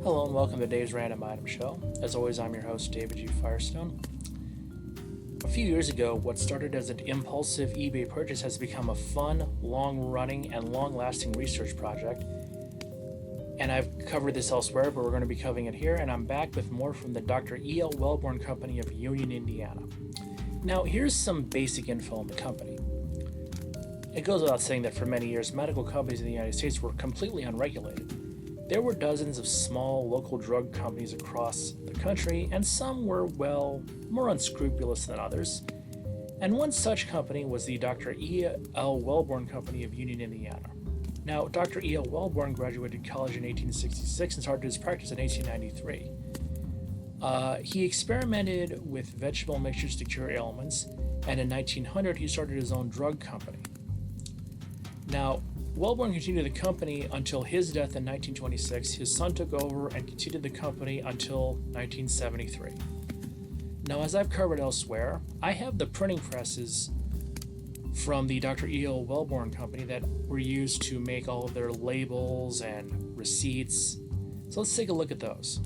Hello and welcome to Dave's Random Item Show. As always, I'm your host, David G. Firestone. A few years ago, what started as an impulsive eBay purchase has become a fun, long-running, and long-lasting research project. And I've covered this elsewhere, but we're going to be covering it here, and I'm back with more from the Dr. E.L. Welbourn Company of Union, Indiana. Now, here's some basic info on the company. It goes without saying that for many years, medical companies in the United States were completely unregulated. There were dozens of small local drug companies across the country, and some were, well, more unscrupulous than others. And one such company was the Dr. E.L. Welbourn Company of Union, Indiana. Now, Dr. E.L. Welbourn graduated college in 1866 and started his practice in 1893. He experimented with vegetable mixtures to cure ailments, and in 1900 he started his own drug company. Now, Welbourn continued the company until his death in 1926. His son took over and continued the company until 1973. Now, as I've covered elsewhere, I have the printing presses from the Dr. E.L. Welbourn Company that were used to make all of their labels and receipts. So let's take a look at those.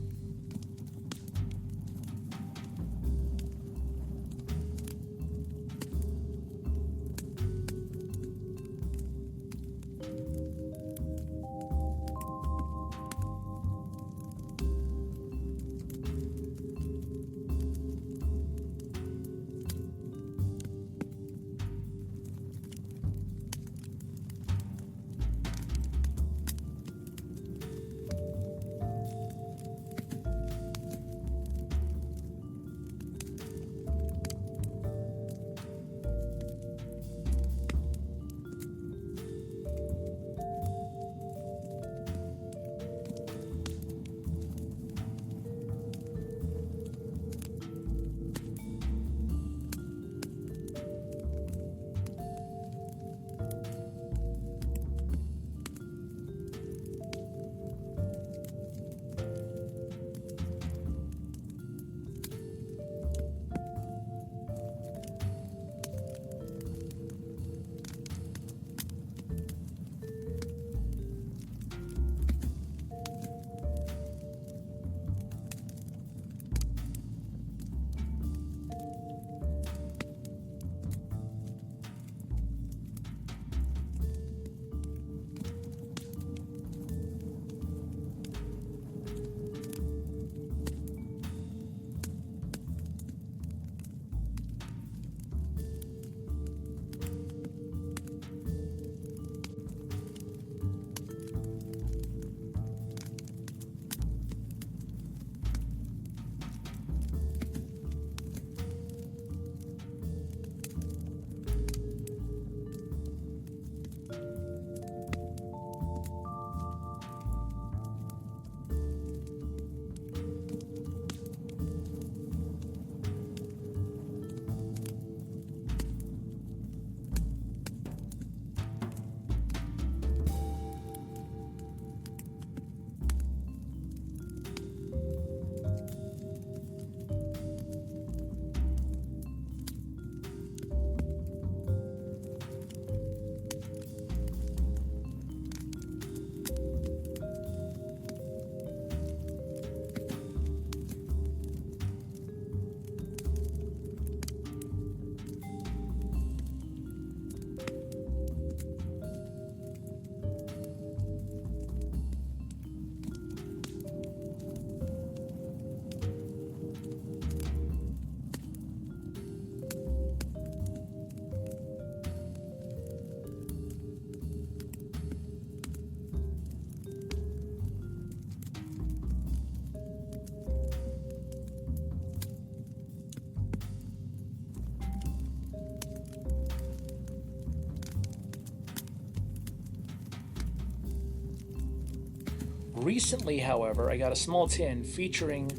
Recently, however, I got a small tin featuring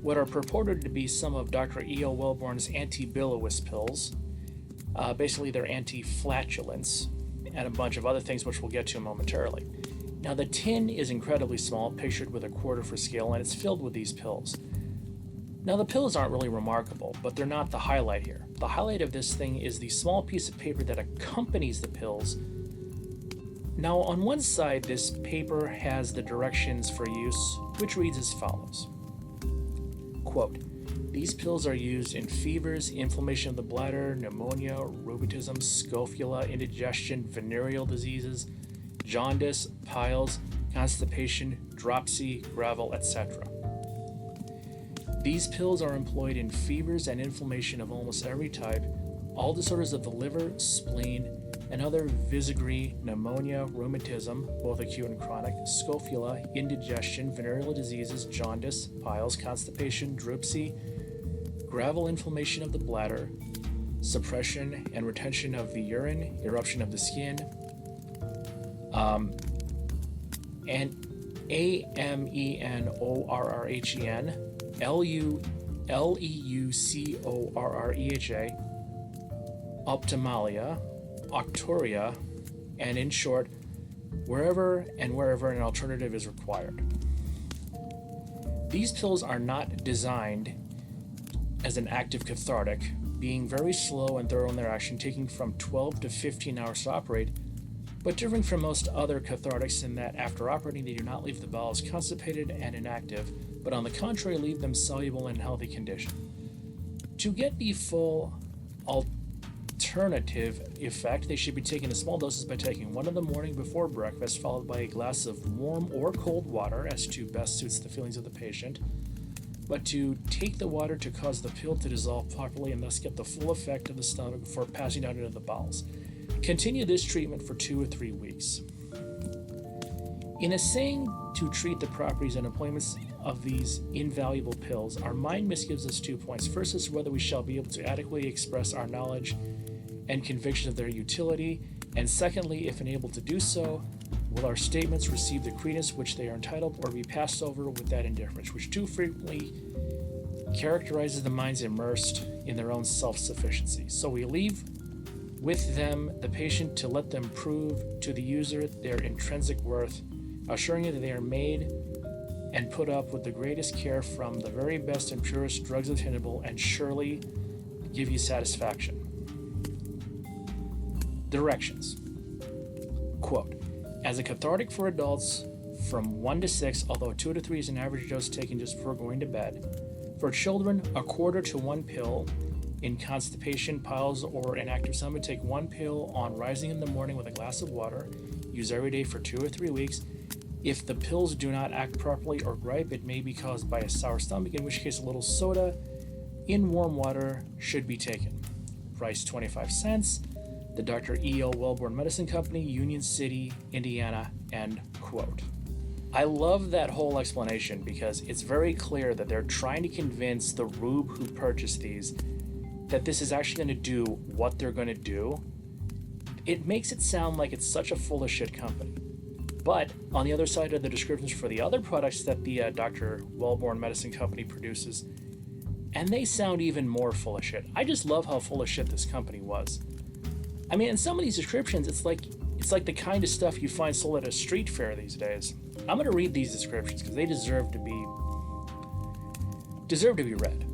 what are purported to be some of Dr. E.L. Welbourn's Anti-Billious pills. Basically, they're anti-flatulence and a bunch of other things which we'll get to momentarily. Now, the tin is incredibly small, pictured with a quarter for scale, and it's filled with these pills. Now, the pills aren't really remarkable, but they're not the highlight here. The highlight of this thing is the small piece of paper that accompanies the pills. Now, on one side, this paper has the directions for use, which reads as follows. Quote, these pills are used in fevers, inflammation of the bladder, pneumonia, rheumatism, scrofula, indigestion, venereal diseases, jaundice, piles, constipation, dropsy, gravel, etc. These pills are employed in fevers and inflammation of almost every type, all disorders of the liver, spleen, and other viscery, pneumonia, rheumatism, both acute and chronic, scrofula, indigestion, venereal diseases, jaundice, piles, constipation, dropsy, gravel, inflammation of the bladder, suppression and retention of the urine, eruption of the skin, and amenorrhen, leucorrheha, ophthalmia, octuria, and in short, wherever an alternative is required. These pills are not designed as an active cathartic, being very slow and thorough in their action, taking from 12 to 15 hours to operate, but differing from most other cathartics in that after operating they do not leave the bowels constipated and inactive, but on the contrary leave them soluble and in healthy condition. To get the full alternative effect, they should be taken in small doses by taking one in the morning before breakfast, followed by a glass of warm or cold water as to best suits the feelings of the patient, but to take the water to cause the pill to dissolve properly and thus get the full effect of the stomach before passing down into the bowels. Continue this treatment for 2 or 3 weeks. In essaying to treat the properties and employments of these invaluable pills, our mind misgives us 2 points. First is whether we shall be able to adequately express our knowledge and conviction of their utility, and secondly, if enabled to do so, will our statements receive the credence which they are entitled, or be passed over with that indifference which too frequently characterizes the minds immersed in their own self-sufficiency. So we leave with them the patient to let them prove to the user their intrinsic worth, assuring you that they are made and put up with the greatest care from the very best and purest drugs obtainable, and surely give you satisfaction. Directions. Quote, as a cathartic for adults from 1 to 6, although 2 to 3 is an average dose taken just before going to bed. For children, 1/4 to 1 pill. In constipation, piles, or inactive stomach, take 1 pill on rising in the morning with a glass of water. Use every day for 2 or 3 weeks. If the pills do not act properly or gripe, it may be caused by a sour stomach, in which case a little soda in warm water should be taken. Price 25 cents. The Dr. E.L. Welbourn Medicine Company, Union City, Indiana, end quote. I love that whole explanation because it's very clear that they're trying to convince the rube who purchased these that this is actually going to do what they're going to do. It makes it sound like it's such a full of shit company. But on the other side are the descriptions for the other products that the Dr. Welbourn Medicine Company produces, and they sound even more full of shit. I just love how full of shit this company was. I mean, in some of these descriptions, it's like the kind of stuff you find sold at a street fair these days. I'm going to read these descriptions because they deserve to be read.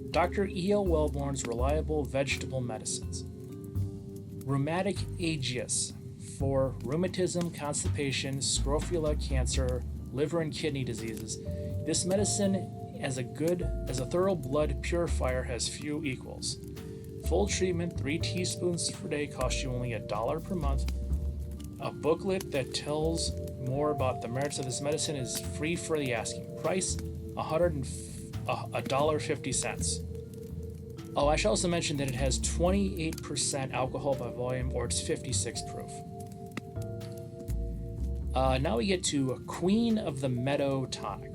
Dr. E.L. Welbourn's reliable vegetable medicines. Rheumatic agius for rheumatism, constipation, scrofula, cancer, liver and kidney diseases. This medicine, as a thorough blood purifier, has few equals. Full treatment, 3 teaspoons per day, costs you only $1 per month. A booklet that tells more about the merits of this medicine is free for the asking. Price, $1.50. Oh, I should also mention that it has 28% alcohol by volume, or it's 56 proof. Now we get to Queen of the Meadow Tonic,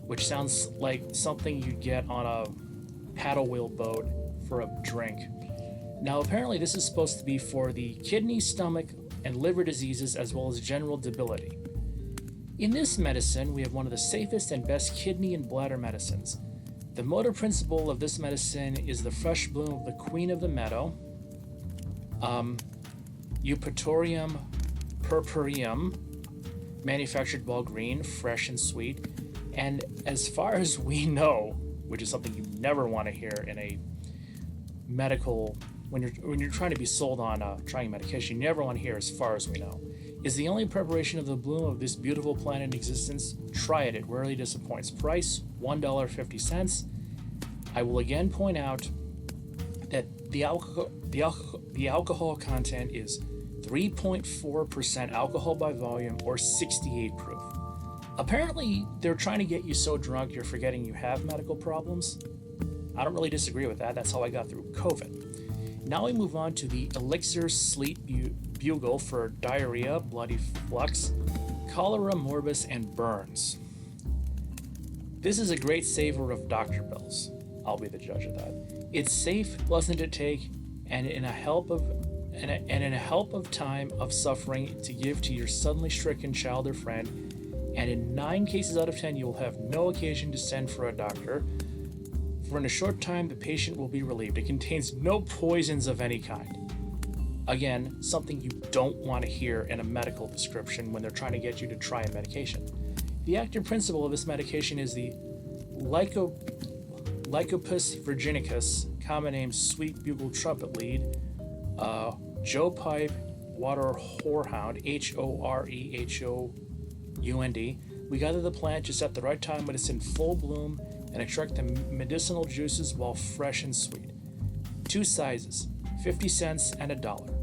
which sounds like something you'd get on a paddle wheel boat for a drink. Now, apparently this is supposed to be for the kidney, stomach, and liver diseases, as well as general debility. In this medicine, we have one of the safest and best kidney and bladder medicines. The motor principle of this medicine is the fresh bloom of the Queen of the Meadow, Eupatorium purpureum, manufactured while green, fresh and sweet. And as far as we know, which is something you never want to hear in a medical when you're trying to be sold on trying medication, you never want to hear, as far as we know, is the only preparation of the bloom of this beautiful plant in existence. Try it. It rarely disappoints. Price $1.50. I will again point out that the alcohol content is 3.4% alcohol by volume, or 68 proof. Apparently, they're trying to get you so drunk you're forgetting you have medical problems. I don't really disagree with that. That's how I got through COVID. Now we move on to the Elixir Sleep Bugle for diarrhea, bloody flux, cholera morbus, and burns. This is a great saver of doctor bills. I'll be the judge of that. It's safe, pleasant to take, and in a help of time of suffering to give to your suddenly stricken child or friend. And in 9 cases out of 10, you will have no occasion to send for a doctor. For in a short time, the patient will be relieved. It contains no poisons of any kind. Again, something you don't want to hear in a medical prescription when they're trying to get you to try a medication. The active principle of this medication is the Lycopus virginicus, common name sweet bugle trumpet lead, Joe Pipe water whorehound, Horehound. We gather the plant just at the right time when it's in full bloom and extract the medicinal juices while fresh and sweet. 2 sizes, 50 cents and $1.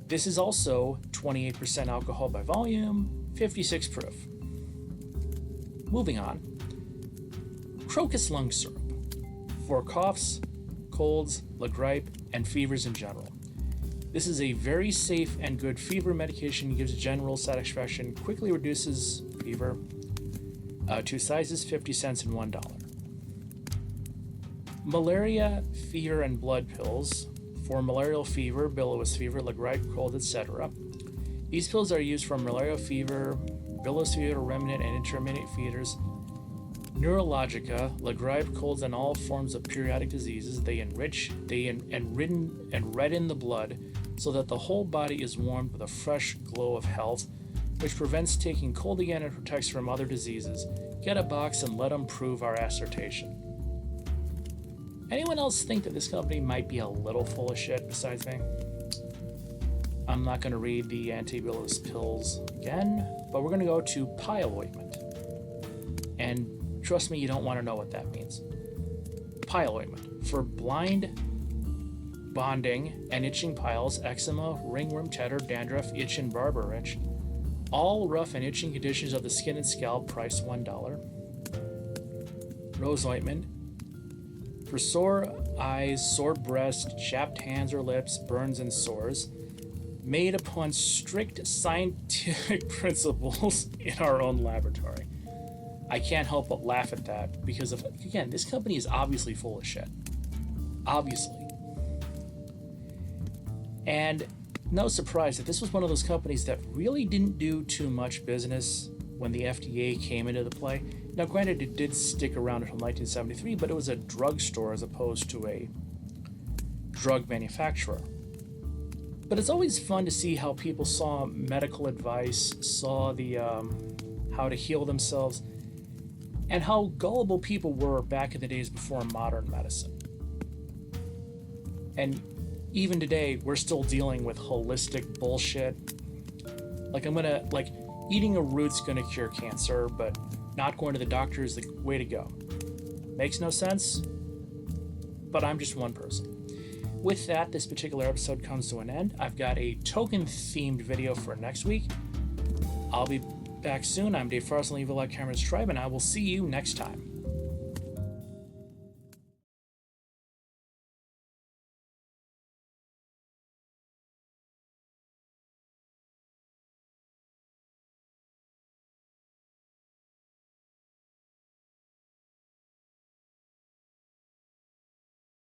This is also 28% alcohol by volume, 56 proof. Moving on, crocus lung syrup for coughs, colds, la grippe, and fevers in general. This is a very safe and good fever medication. Gives general satisfaction, quickly reduces fever. 2 sizes, 50 cents and $1. Malaria, fever, and blood pills for malarial fever, billows fever, la grippe, cold, etc. These pills are used for malarial fever, billows fever, remnant, and intermittent fevers, neurologica, la grippe, colds, and all forms of periodic diseases. They redden the blood so that the whole body is warmed with a fresh glow of health, which prevents taking cold again and protects from other diseases. Get a box and let them prove our assertion. Anyone else think that this company might be a little full of shit besides me? I'm not going to read the Anti-Billious pills again, but we're going to go to pile ointment. And trust me, you don't want to know what that means. Pile ointment for blind, bonding, and itching piles, eczema, ringworm, tetter, dandruff, itch, and barber itch. All rough and itching conditions of the skin and scalp, price $1. Rose ointment for sore eyes, sore breast, chapped hands or lips, burns, and sores. Made upon strict scientific principles in our own laboratory. I can't help but laugh at that because again, this company is obviously full of shit. Obviously. And no surprise that this was one of those companies that really didn't do too much business when the FDA came into the play. Now, granted, it did stick around until 1973, but it was a drugstore as opposed to a drug manufacturer. But it's always fun to see how people saw medical advice, saw the how to heal themselves, and how gullible people were back in the days before modern medicine. And even today, we're still dealing with holistic bullshit. Eating a root's gonna cure cancer, but not going to the doctor is the way to go. Makes no sense, but I'm just one person. With that, this particular episode comes to an end. I've got a token-themed video for next week. I'll be back soon. I'm Dave Farston, Evil Eye Cameron's Tribe, and I will see you next time.